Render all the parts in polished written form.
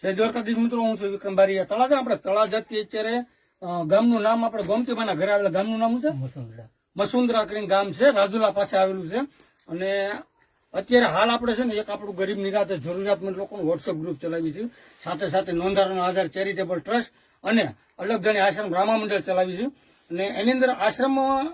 જય દ્વારકાધીશ મિત્રો, હું છું વિક્રમ બારીયા. તળાજા આપણે તળાજાથી અત્યારે ગામનું નામ આપણે ગોમતીબાના ઘરે આવેલા ગામનું નામ છે મસુંદરા કરીને ગામ છે, રાજુલા પાસે આવેલું છે. અને અત્યારે હાલ આપણે છે ને એક આપણું ગરીબ નિરાતે જરૂરિયાતમંદ લોકોનું વોટ્સઅપ ગ્રુપ ચલાવી છે, સાથે સાથે નોંધારાનો આધાર ચેરિટેબલ ટ્રસ્ટ અને અલગધણી આશ્રમ રામા મંડળ ચલાવી છે. અને એની અંદર આશ્રમમાં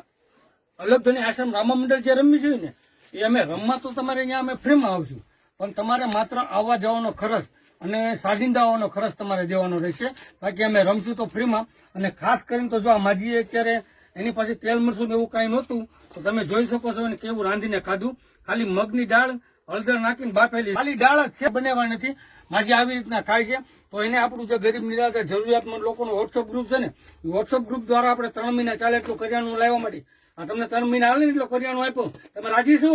અલગધણી આશ્રમ રામા મંડળ જે રમી છે ને એ અમે રમવા તો તમારે અહીંયા અમે ફ્રીમાં આવશું, પણ તમારે માત્ર આવવા જવાનો ખર્ચ અને સાજિંદાઓનો ખર્ચ તમારે દેવાનો રહેશે. બાકી અમે રમશું તો ફ્રીમાં. અને ખાસ કરીને તો જો આ માજીએ અત્યારે એની પાસે તેલ મરસું એવું કાંઈ નહોતું, તો તમે જોઈ શકો છો ને કેવું રાંધીને ખાધું. ખાલી મગની દાળ હળદર નાખીને બાફેલી ખાલી દાળ જ છે, બનાવવા નથી. માજી આવી રીતના ખાય છે. તો એને આપણું જે ગરીબ નિરાતે જરૂરિયાતમંદ લોકોનું વોટ્સઅપ ગ્રુપ છે ને એ વોટ્સઅપ ગ્રુપ દ્વારા આપણે 3 મહિના ચાલે એટલું કરિયાણું લાવવા માંડી. આ તમને 3 મહિના હાલે ને એટલું કરિયાણું આપ્યું, તમે રાજી છો?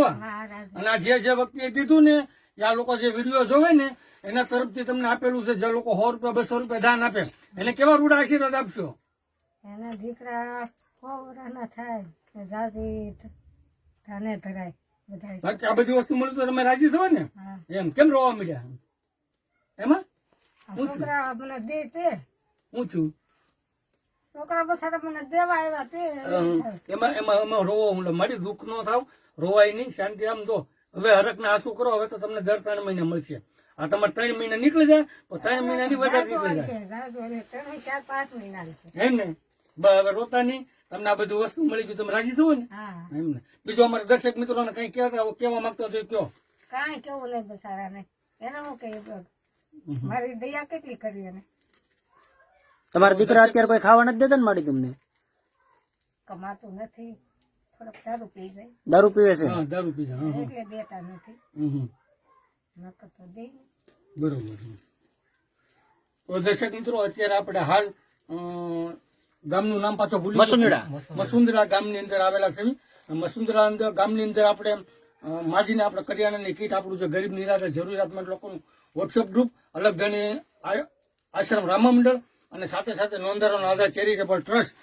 અને આ જે વ્યક્તિએ દીધું ને આ લોકો જે વિડીયો જોવે ને એના તરફથી તમને આપેલું છે. જે લોકો 100 રૂપિયા 200 રૂપિયા દાન આપે એને કેવા રૂડા આશીર્વાદ આપશો? એના દીકરા કોવરાના થાય જાજી ધાને ધરાય બધાય. બાકી આ બધી વસ્તુ મળે તો તમે રાજી છો ને? એમ કેમ રોવા મળ્યા? એમાં છોકરા મને દે તે હું છું છોકરા બધા મને દેવા આવ્યા તે એમાં એમાં એમાં રોવો હું મારી દુઃખ ન થાવ, રોવાય નહીં, શાંતિ. આમ તો હવે હરકના આંસુ કરો. હવે તો તમને દર 3 મહિને મળશે. આ તમારે 3 મહિના નીકળી જાય તો 3 મહિનાની વધારે નીકળી જાય 4-5 મહિના એમ ને. હવે રોતા નહીં, તમને આ બધું વસ્તુ મળી ગયું, તમે રાજી થવો ને એમ ને. બીજું અમારા દર્શક મિત્રોને કઈ કેવા માંગતો હતો કયો? કાંઈ કેવું નહીં બસારાને, એને હું કહી મારી દયા કેટલી કરી. એને તમારા દીકરા અત્યારે કોઈ ખાવા નથી દેતા ને માડી તમને? કમાતું નથી, થોડોક દારૂ પી જાય. દારૂ પીવે છે? દારૂ પી જાય એટલે દેતા નથી. નકર તો દે. બરોબર. તો દર્શક મિત્રો અત્યારે આપણે હાલ ગામનું નામ પાછો ભૂલી મસુંદરા ગામની અંદર આવેલા છે. મસુંદરા ગામની અંદર આપણે માજીને આપણે કરિયાણાની કીટ, આપણું જે ગરીબ નિરાતે જરૂરિયાતમંદ લોકોનું વોટ્સઅપ ગ્રુપ, અલગધણી આશ્રમ રામા મંડળ અને સાથે સાથે નોંધારાનો આધાર ચેરિટેબલ ટ્રસ્ટ